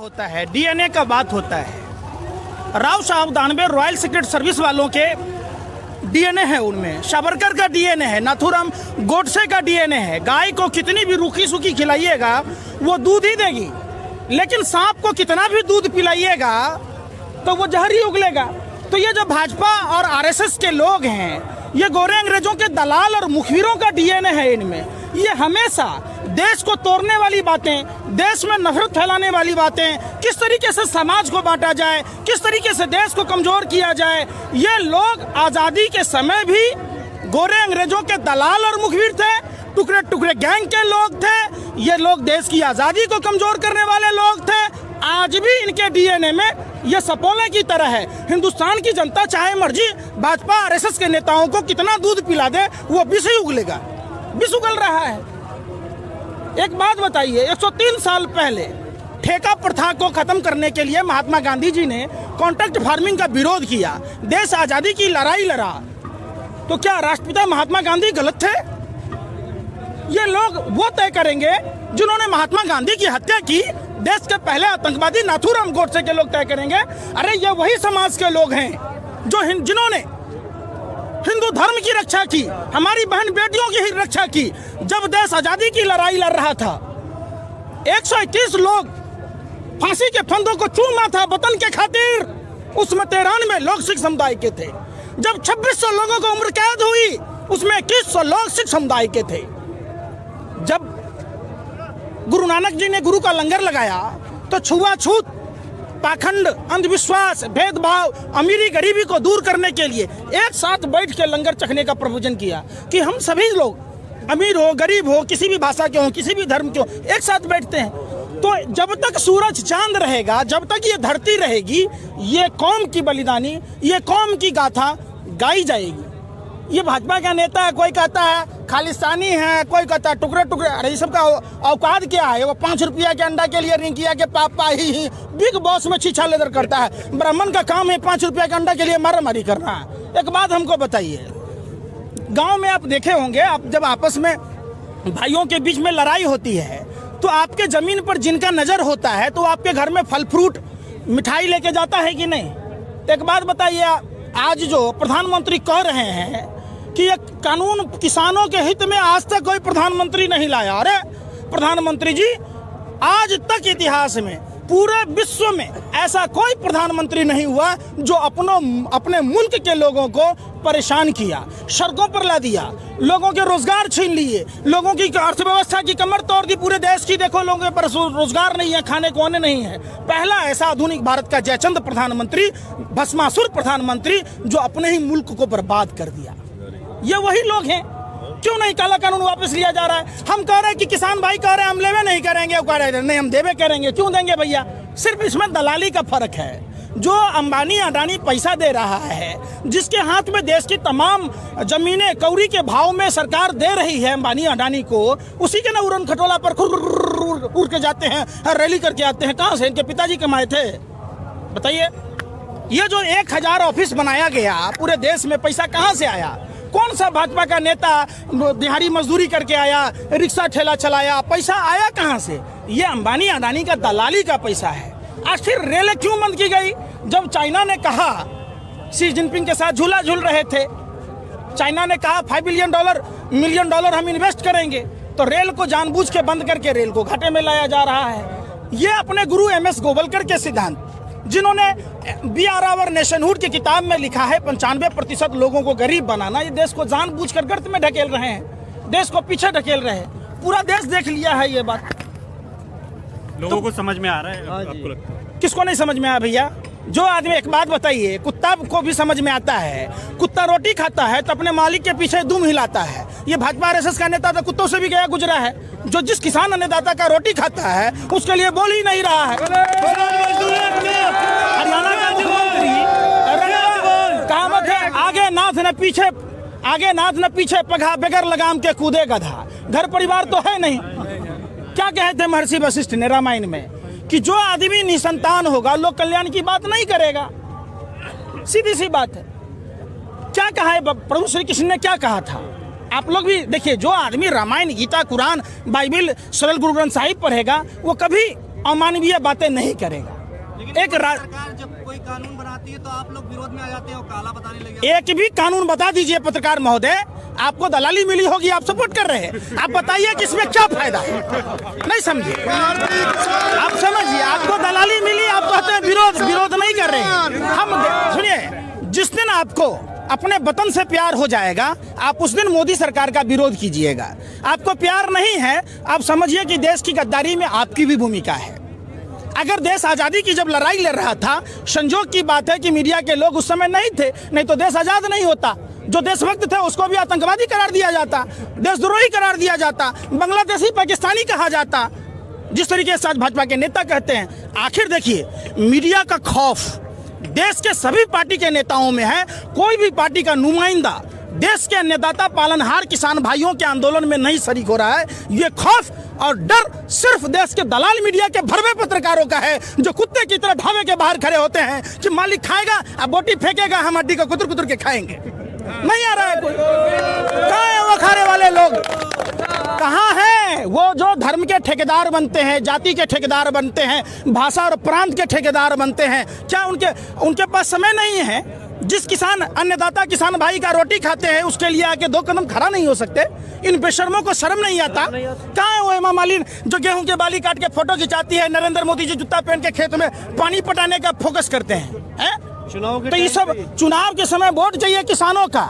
होता है, डीएनए का बात होता है। राव साहब दानवे रॉयल सीक्रेट सर्विस वालों के डीएनए है, उनमें सावरकर का डीएनए है, नाथूराम गोडसे का डीएनए है। गाय को कितनी भी रूखी सूखी खिलाइएगा वो दूध ही देगी, लेकिन सांप को कितना भी दूध पिलाइएगा तो वो जहर ही उगलेगा। तो ये जो भाजपा और आरएसएस के लोग हैं, ये गोरे अंग्रेजों के दलाल और मुखबिरों का डीएनए है इनमें। ये हमेशा देश को तोड़ने वाली बातें, देश में नफरत फैलाने वाली बातें, किस तरीके से समाज को बांटा जाए, किस तरीके से देश को कमजोर किया जाए, ये लोग आज़ादी के समय भी गोरे अंग्रेजों के दलाल और मुखबिर थे, टुकड़े टुकड़े गैंग के लोग थे। ये लोग देश की आज़ादी को कमजोर करने वाले लोग थे। आज भी इनके डीएनए में ये सपोले की तरह है। हिंदुस्तान की जनता चाहे मर्जी भाजपा आरएसएस के नेताओं को कितना दूध पिला दे, वो विष ही उगलेगा, विष उगल रहा है। एक बात बताइए, 103 साल पहले ठेका प्रथा को खत्म करने के लिए महात्मा गांधी जी ने कॉन्ट्रैक्ट फार्मिंग का विरोध किया, देश आजादी की लड़ाई लड़ा। तो क्या राष्ट्रपिता महात्मा गांधी गलत थे? ये लोग वो तय करेंगे जिन्होंने महात्मा गांधी की हत्या की। देश के पहले आतंकवादी नाथूराम गोडसे के लोग तय करेंगे। अरे ये वही समाज के लोग हैं जो जिन्होंने हिंदू धर्म की रक्षा की, हमारी बहन बेटियों की रक्षा की। जब देश आजादी की लड़ाई लड़ रहा था, 121 लोग फांसी के फंदों को चूमा था वतन के खातिर, उसमें 93 लोग सिख समुदाय के थे। जब 2600 लोगों को उम्र कैद हुई, उसमें 2100 लोग सिख समुदाय के थे। जब गुरु नानक जी ने गुरु का लंगर लगाया तो छुआछूत, पाखंड, अंधविश्वास, भेदभाव, अमीरी गरीबी को दूर करने के लिए एक साथ बैठ के लंगर चखने का प्रवचन किया कि हम सभी लोग, अमीर हो गरीब हो, किसी भी भाषा के हो, किसी भी धर्म के हो, एक साथ बैठते हैं। तो जब तक सूरज चांद रहेगा, जब तक ये धरती रहेगी, ये कौम की बलिदानी, ये कौम की गाथा गाई जाएगी। ये भाजपा का नेता है, कोई कहता है खालिस्तानी है, कोई कहता है टुकड़े टुकड़े। अरे ये सब का औकात क्या है? वो 5 रुपया के अंडा के लिए रिंकिया के पापा ही बिग बॉस में छीछा लेदर करता है। ब्राह्मण का काम है 5 रुपया के अंडा के लिए मारामारी करना है। एक बात हमको बताइए, गांव में आप देखे होंगे, आप जब आपस में भाइयों के बीच में लड़ाई होती है तो आपके जमीन पर जिनका नजर होता है तो आपके घर में फल फ्रूट मिठाई लेके जाता है कि नहीं? एक बात बताइए, आज जो प्रधानमंत्री कह रहे हैं कि ये कानून किसानों के हित में, आज तक कोई प्रधानमंत्री नहीं लाया। अरे प्रधानमंत्री जी, आज तक इतिहास में पूरे विश्व में ऐसा कोई प्रधानमंत्री नहीं हुआ जो अपने मुल्क के लोगों को परेशान किया, सड़कों पर ला दिया, लोगों के रोजगार छीन लिए, लोगों की अर्थव्यवस्था की कमर तोड़ दी। पूरे देश की देखो, लोगों के पास रोजगार नहीं है, खाने को अन्न नहीं है। पहला ऐसा आधुनिक भारत का जयचंद प्रधानमंत्री, भस्मासुर प्रधानमंत्री जो अपने ही मुल्क को बर्बाद कर दिया। ये वही लोग हैं। क्यों नहीं काला कानून वापस लिया जा रहा है? हम कह रहे हैं कि किसान भाई कह रहे हैं हम लेवे नहीं करेंगे, वो कह रहे हैं नहीं हम देवे करेंगे। क्यों देंगे भैया? सिर्फ इसमें दलाली का फर्क है। जो अंबानी अडानी पैसा दे रहा है, जिसके हाथ में देश की तमाम जमीनें कौड़ी के भाव में सरकार दे रही है अंबानी अडानी को, उसी के ना उड़न खटोला पर उड़ के जाते हैं, रैली करके आते हैं। कहाँ से? इनके पिताजी कमाए थे, बताइए। ये जो 1000 ऑफिस बनाया गया पूरे देश में, पैसा कहाँ से आया? कौन सा भाजपा का नेता दिहाड़ी मजदूरी करके आया, रिक्शा ठेला चलाया? पैसा आया कहाँ से? ये अंबानी अडानी का दलाली का पैसा है। आखिर रेल क्यों बंद की गई? जब चाइना ने कहा, शी जिनपिंग के साथ झूला झूल रहे थे, चाइना ने कहा $5 मिलियन हम इन्वेस्ट करेंगे, तो रेल को जानबूझ के बंद करके रेल को घाटे में लाया जा रहा है। ये अपने गुरु MS गोवलकर के सिद्धांत, जिन्होंने BR आवर नेशनहुड की किताब में लिखा है 95% लोगों को गरीब बनाना, ये देश को जानबूझकर गर्त में ढकेल रहे हैं, देश को पीछे ढकेल रहे हैं। पूरा देश देख लिया है ये बात। लोगों को समझ में आ रहा है? आपको लगता है? किसको नहीं समझ में आया भैया? जो आदमी, एक बात बताइए, कुत्ता को भी समझ में आता है। कुत्ता रोटी खाता है तो अपने मालिक के पीछे दुम हिलाता है। ये भाजपा आरएसएस का नेता तो कुत्तों से भी गया गुजरा है। जो जिस किसान अन्नदाता का रोटी खाता है उसके लिए बोल ही नहीं रहा है। हरियाणा का मुख्यमंत्री कहावत है, आगे नाथ न पीछे पगहा, बगैर लगाम के कूदे गधा। घर परिवार तो है नहीं। क्या कहे थे महर्षि वशिष्ठ ने रामायण में कि जो आदमी निसंतान होगा लोक कल्याण की बात नहीं करेगा। सीधी सी बात है। क्या कहा है प्रभु श्री कृष्ण ने? क्या कहा था? आप लोग भी देखिए, जो आदमी रामायण, गीता, कुरान, बाइबिल, सरल गुरु ग्रंथ साहिब पढ़ेगा वो कभी अमानवीय बातें नहीं करेगा। एक सरकार जब कोई कानून बनाती है तो आप लोग विरोध में आ जाते हैं और काला बताने लगे। एक भी कानून बता दीजिए पत्रकार महोदय, आपको दलाली मिली होगी, आप सपोर्ट कर रहे हैं, आप बताइए कि इसमें क्या फायदा है। नहीं समझिए, आप समझिए, आपको दलाली मिली, आप कहते हैं विरोध नहीं कर रहे हैं। हम सुनिए, जिस दिन आपको अपने वतन से प्यार हो जाएगा, आप उस दिन मोदी सरकार का विरोध कीजिएगा। आपको प्यार नहीं है, आप समझिए कि देश की गद्दारी में आपकी भी भूमिका है। अगर देश आज़ादी की जब लड़ाई लड़ रहा था, संजोग की बात है कि मीडिया के लोग उस समय नहीं थे, नहीं तो देश आज़ाद नहीं होता। जो देशभक्त थे उसको भी आतंकवादी करार दिया जाता, देशद्रोही करार दिया जाता, बांग्लादेशी पाकिस्तानी कहा जाता, जिस तरीके से आज भाजपा के नेता कहते हैं। आखिर देखिए, मीडिया का खौफ देश के सभी पार्टी के नेताओं में है। कोई भी पार्टी का नुमाइंदा देश के अन्नदाता पालनहार किसान भाइयों के आंदोलन में नहीं शरीक हो रहा है। ये खौफ और डर सिर्फ देश के दलाल मीडिया के भरवे पत्रकारों का है, जो कुत्ते की तरह ढाबे के बाहर खड़े होते हैं कि मालिक खाएगा, अब बोटी फेंकेगा, हम हड्डी को कुतर कुतर के खाएंगे। नहीं आ रहा है कोई। कहाँ है वो खाने वाले लोग? कहाँ हैं वो जो धर्म के ठेकेदार बनते हैं, जाति के ठेकेदार बनते हैं, भाषा और प्रांत के ठेकेदार बनते हैं? क्या उनके पास समय नहीं है? जिस किसान अन्नदाता किसान भाई का रोटी खाते हैं, उसके लिए आके 2 कदम खड़ा नहीं हो सकते? इन बेशर्मों को शर्म नहीं आता? कहाँ है वो हेमा मालिनी जो गेहूं के बाली काट के फोटो खिंचाती है, नरेंद्र मोदी जी जूता पहन के खेत में पानी पटाने का फोकस करते हैं? तो ये सब चुनाव के समय वोट चाहिए किसानों का।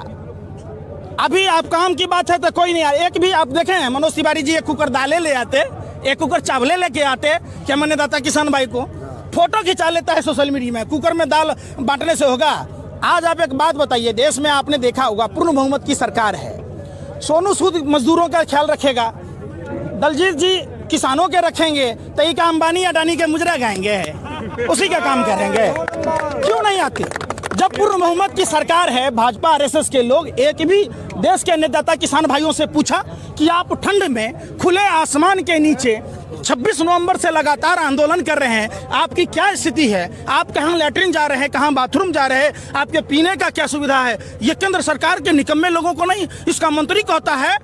अभी आप काम की बात है तो कोई नहीं आया। एक भी आप देखें, मनोज तिवारी जी 1 कुकर दालें ले आते, 1 कुकर चावले लेके आते, क्या अन्नदाता किसान भाई को फोटो खिंचा लेता है सोशल मीडिया में। कुकर में दाल बांटने से होगा? आज आप एक बात बताइए, देश में आपने देखा होगा पूर्ण बहुमत की सरकार है। सोनू सूद मजदूरों का ख्याल रखेगा, दलजीत जी किसानों के रखेंगे, तो ये का अंबानी अडानी के मुजरा गाएंगे, उसी का काम करेंगे। क्यों नहीं आते? जब पूर्ण बहुमत की सरकार है, भाजपा आरएसएस के लोग एक भी देश के अन्नदाता किसान भाइयों से पूछा कि आप ठंड में खुले आसमान के नीचे 26 नवंबर से लगातार आंदोलन कर रहे हैं, आपकी क्या स्थिति है? आप कहाँ लैट्रिन जा रहे हैं, कहाँ बाथरूम जा रहे हैं, आपके पीने का क्या सुविधा है? ये केंद्र सरकार के निकम्मे लोगों को नहीं। इसका मंत्री कहता है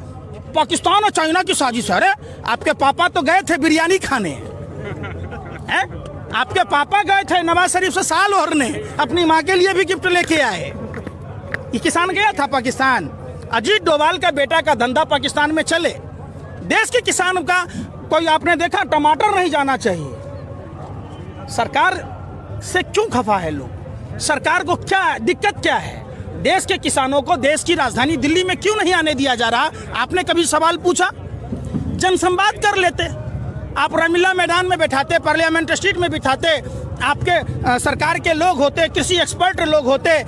पाकिस्तान और चाइना की साजिश है। अरे आपके पापा तो गए थे बिरयानी खाने हैं? आपके पापा गए थे नवाज शरीफ से साल ओढ़ने, अपनी माँ के लिए भी गिफ्ट लेके आए। ये किसान गया था पाकिस्तान। अजीत डोभाल का बेटा का धंधा पाकिस्तान में चले, देश के किसान का कोई आपने देखा? टमाटर नहीं जाना चाहिए। सरकार से क्यों खफा है लोग? सरकार को क्या दिक्कत क्या है? देश के किसानों को देश की राजधानी दिल्ली में क्यों नहीं आने दिया जा रहा? आपने कभी सवाल पूछा? जनसंवाद कर लेते, आप रामलीला मैदान में बैठाते, पार्लियामेंट स्ट्रीट में बिठाते, आपके सरकार के लोग होते, कृषि एक्सपर्ट लोग होते,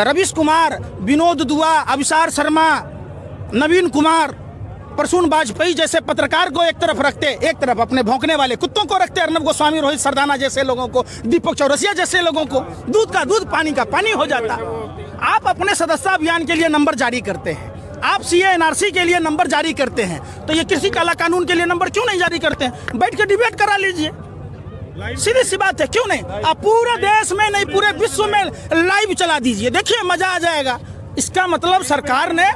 रवीश कुमार, विनोद दुआ, अभिसार शर्मा, नवीन कुमार, प्रसून वाजपेयी जैसे पत्रकार को एक तरफ रखते, एक तरफ अपने भौंकने वाले कुत्तों को रखते, अर्नब गोस्वामी, रोहित सरदाना जैसे लोगों को, दीपक चौरसिया जैसे लोगों को। दूध का दूध, पानी का पानी हो जाता। आप अपने सदस्यता अभियान के लिए नंबर जारी करते हैं, आप सीए एनआरसी के लिए नंबर जारी करते हैं, तो ये कृषि काला कानून के लिए नंबर क्यों नहीं जारी करते हैं? बैठ के डिबेट करा लीजिए, सीधी सी बात है। क्यों नहीं? आप पूरे देश में नहीं, पूरे विश्व में लाइव चला दीजिए, देखिए मजा आ जाएगा। इसका मतलब सरकार ने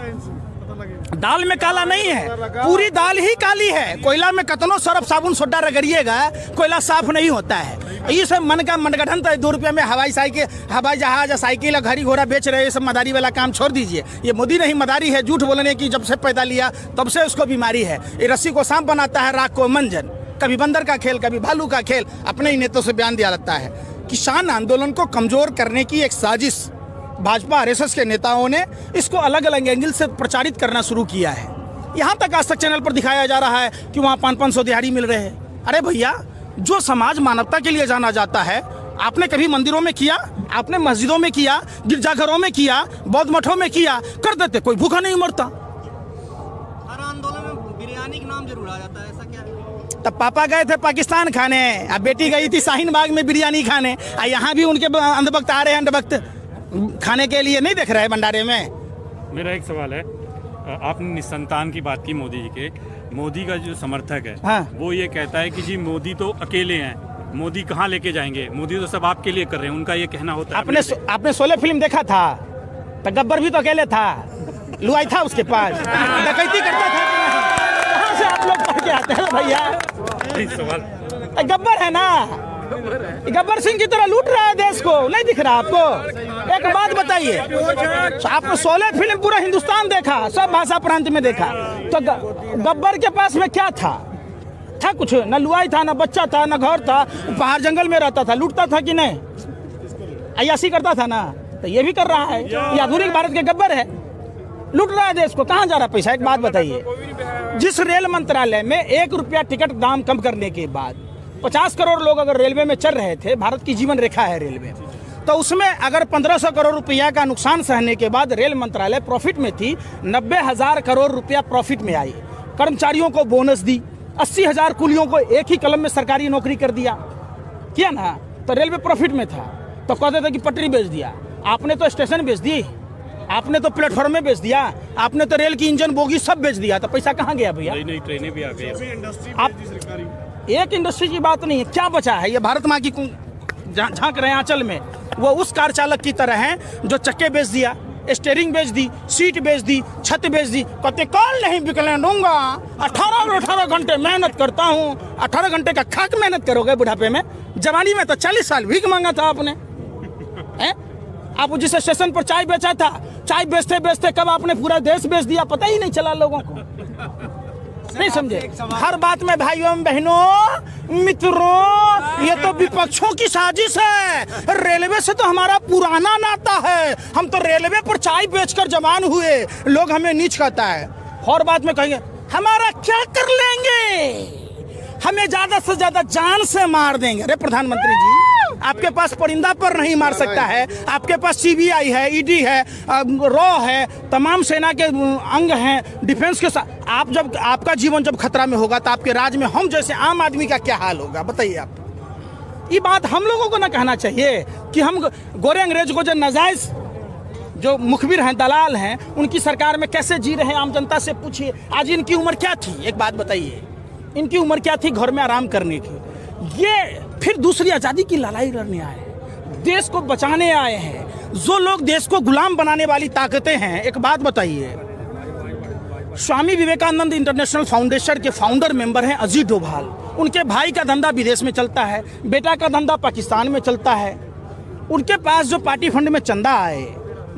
दाल में काला नहीं है, पूरी दाल ही काली है। कोयला में कतनो सरफ साबुन सोडा रगड़िएगा, कोयला साफ नहीं होता है। ये सब मन का मनगढ़ंत है। 2 रुपये में हवाई जहाज, साइकिल, घड़ी घोड़ा बेच रहे हैं। ये सब मदारी वाला काम छोड़ दीजिए। ये मोदी नहीं मदारी है, झूठ बोलने की जब से पैदा लिया तब से उसको बीमारी है। ये रस्सी को सांप बनाता है, राख को मंजन। कभी बंदर का खेल, कभी भालू का खेल, अपने ही नेताओं से बयान दिया लगता है। किसान आंदोलन को कमजोर करने की एक साजिश भाजपा आरएसएस के नेताओं ने इसको अलग अलग एंगल से प्रचारित करना शुरू किया है। यहाँ तक आज तक चैनल पर दिखाया जा रहा है कि वहाँ 500 दिहाड़ी मिल रहे हैं। अरे भैया, जो समाज मानवता के लिए जाना जाता है, आपने कभी मंदिरों में किया? आपने मस्जिदों में किया, गिरजाघरों में किया, बौद्ध मठों में किया? कर देते, कोई भूखा नहीं मरता। हर आंदोलन में बिरयानी का नाम जरूर आ जाता है, ऐसा क्या है? तब पापा गए थे पाकिस्तान खाने, अब बेटी गई थी शाहीन बाग में बिरयानी खाने, यहाँ भी उनके अंधभक्त आ रहे हैं, अंधभक्त खाने के लिए नहीं देख रहे हैं भंडारे में। मेरा एक सवाल है, आपने निसंतान की बात की मोदी जी के। मोदी का जो समर्थक है, हाँ। वो ये कहता है कि जी मोदी तो अकेले हैं, मोदी कहाँ लेके जाएंगे, मोदी तो सब आपके लिए कर रहे हैं, उनका ये कहना होता है। आपने शोले फिल्म देखा था? तो गब्बर भी तो अकेले था, लुआई था उसके पास, डकैती करता था। कहाँ से आप लोग पढ़ के आते हैं भैया? सवाल गब्बर है ना, गब्बर सिंह की तरह लूट रहा है देश को, नहीं दिख रहा आपको? एक बात बताइए, आपने 16 फिल्म पूरा हिंदुस्तान देखा, सब भाषा प्रांत में देखा, तो गब्बर के पास में क्या था कुछ? न लुआई था, न बच्चा था, न घर था, बाहर जंगल में रहता था, लूटता था कि नहीं? अय्याशी करता था ना, तो ये भी कर रहा है। ये आधुनिक भारत के गब्बर है, लूट रहा है देश को। कहाँ जा रहा पैसा? एक बात बताइए, जिस रेल मंत्रालय में 1 रुपया टिकट दाम कम करने के बाद 50 करोड़ लोग अगर रेलवे में चल रहे थे, भारत की जीवन रेखा है रेलवे, तो उसमें अगर 1500 करोड़ रुपया का नुकसान सहने के बाद रेल मंत्रालय प्रॉफिट में थी, 90,000 करोड़ रुपया प्रॉफिट में आई, कर्मचारियों को बोनस दी, 80,000 कुलियों को एक ही कलम में सरकारी नौकरी कर दिया, किया ना, तो रेलवे प्रॉफिट में था। तो कहते थे कि पटरी बेच दिया, आपने तो स्टेशन बेच दी, आपने तो प्लेटफॉर्म में बेच दिया, आपने तो रेल की इंजन बोगी सब बेच दिया, तो पैसा कहाँ गया भैया? नई ट्रेनें भी आ गई। आप एक इंडस्ट्री की बात नहीं है, क्या बचा है? ये भारत माँ की झांक रहे हैं आंचल में, वो उस कार चालक की तरह हैं जो चक्के बेच दिया, स्टेयरिंग बेच दी, सीट बेच दी, छत बेच दी, कहते कॉल नहीं बिकने दूंगा, 18 घंटे मेहनत करता हूँ। 18 घंटे का खाक मेहनत करोगे बुढ़ापे में? जवानी में तो 40 साल भीख मांगा था आपने, हैं? आप जिस स्टेशन पर चाय बेचा था, चाय बेचते बेचते कब आपने पूरा देश बेच दिया, पता ही नहीं चला लोगों को, नहीं समझे? हर बात में भाइयों बहनों मित्रों, ये तो विपक्षों की साजिश है। रेलवे से तो हमारा पुराना नाता है, हम तो रेलवे पर चाय बेचकर जवान हुए, लोग हमें नीच कहता है। और बात में कहेंगे हमारा क्या कर लेंगे, हमें ज्यादा से ज्यादा जान से मार देंगे। अरे प्रधानमंत्री जी, आपके पास परिंदा पर नहीं मार सकता है, आपके पास सीबीआई है, ईडी है, रॉ है, तमाम सेना के अंग हैं, डिफेंस के साथ। आप जब आपका जीवन जब खतरा में होगा तो आपके राज्य में हम जैसे आम आदमी का क्या हाल होगा बताइए आप? ये बात हम लोगों को ना कहना चाहिए कि हम गोरे अंग्रेज को जो नाजायज जो मुखबिर हैं, दलाल हैं, उनकी सरकार में कैसे जी रहे हैं, आम जनता से पूछिए। आज इनकी उम्र क्या थी? एक बात बताइए, इनकी उम्र क्या थी घर में आराम करने की? ये फिर दूसरी आज़ादी की लड़ाई लड़ने आए हैं, देश को बचाने आए हैं। जो लोग देश को गुलाम बनाने वाली ताकतें हैं, एक बात बताइए, स्वामी विवेकानंद इंटरनेशनल फाउंडेशन के फाउंडर मेंबर हैं अजीत डोभाल, उनके भाई का धंधा विदेश में चलता है, बेटा का धंधा पाकिस्तान में चलता है। उनके पास जो पार्टी फंड में चंदा आए,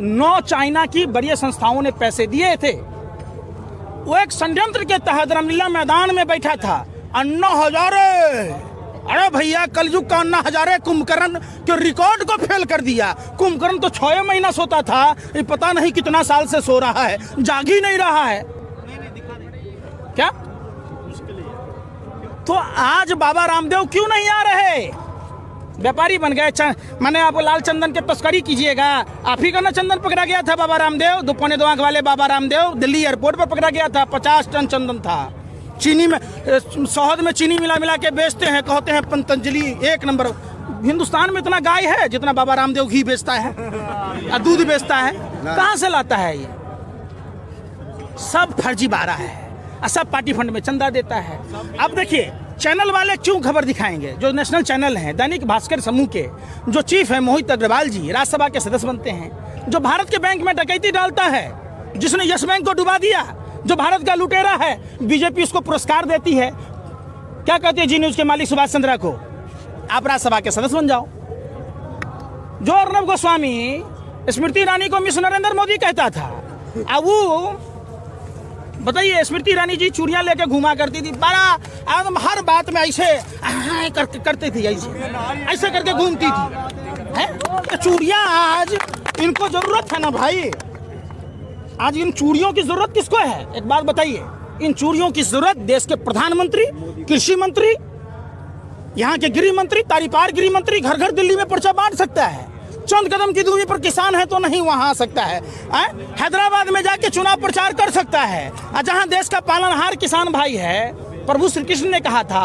9 चाइना की बड़ी संस्थाओं ने पैसे दिए थे। वो एक षड्यंत्र के तहत रामलीला मैदान में बैठा था, अन्ना हजारे, अरे भैया कलयुग का अन्ना हजारे कुंभकर्ण के रिकॉर्ड को फेल कर दिया। कुंभकर्ण तो 6 महीना सोता था, ये पता नहीं कितना साल से सो रहा है, जाग ही नहीं रहा है क्या? तो आज बाबा रामदेव क्यों नहीं आ रहे? व्यापारी बन गए। मैंने आप लाल चंदन के तस्करी कीजिएगा, आप ही का ना चंदन पकड़ा गया था बाबा रामदेव, 2.2 आंख वाले बाबा रामदेव दिल्ली एयरपोर्ट पर पकड़ा गया था। 50 टन चंदन था, चीनी में, शहद में चीनी मिला मिला के बेचते हैं, कहते हैं पतंजलि 1 नंबर। हिंदुस्तान में इतना गाय है जितना बाबा रामदेव घी बेचता है और दूध बेचता है, कहाँ से लाता है? ये सब फर्जीवाड़ा है, सब पार्टी फंड में चंदा देता है। अब देखिए चैनल वाले क्यों खबर दिखाएंगे? जो नेशनल चैनल हैं, दैनिक भास्कर समूह के जो चीफ है मोहित अग्रवाल जी, राज्यसभा के सदस्य बनते हैं, जो भारत के बैंक में डकैती डालता है, जिसने यस बैंक को डुबा दिया, जो भारत का लुटेरा है, बीजेपी उसको पुरस्कार देती है। क्या कहते हैं जी न्यूज के मालिक सुभाष चंद्रा को, आप राज्यसभा के सदस्य बन जाओ। जो अर्नब गोस्वामी स्मृति ईरानी को मिस नरेंद्र मोदी कहता था, अब वो बताइए, स्मृति ईरानी जी चूड़ियां लेके घुमा करती थी, बड़ा एकदम हर बात में ऐसे करती थी, ऐसे करके घूमती थी। है चूड़ियां आज इनको जरूरत है ना भाई, आज इन चूड़ियों की जरूरत किसको है? एक बात बताइए, इन चूड़ियों की जरूरत देश के प्रधानमंत्री, कृषि मंत्री, यहाँ के गृह मंत्री, तारीपार गृह मंत्री घर घर दिल्ली में पर्चा बांट सकता है। चंद कदम की दूरी पर किसान है तो नहीं वहां आ सकता है। हैदराबाद में जाके चुनाव प्रचार कर सकता है। जहां देश का पालनहार किसान भाई है, प्रभु श्री कृष्ण ने कहा था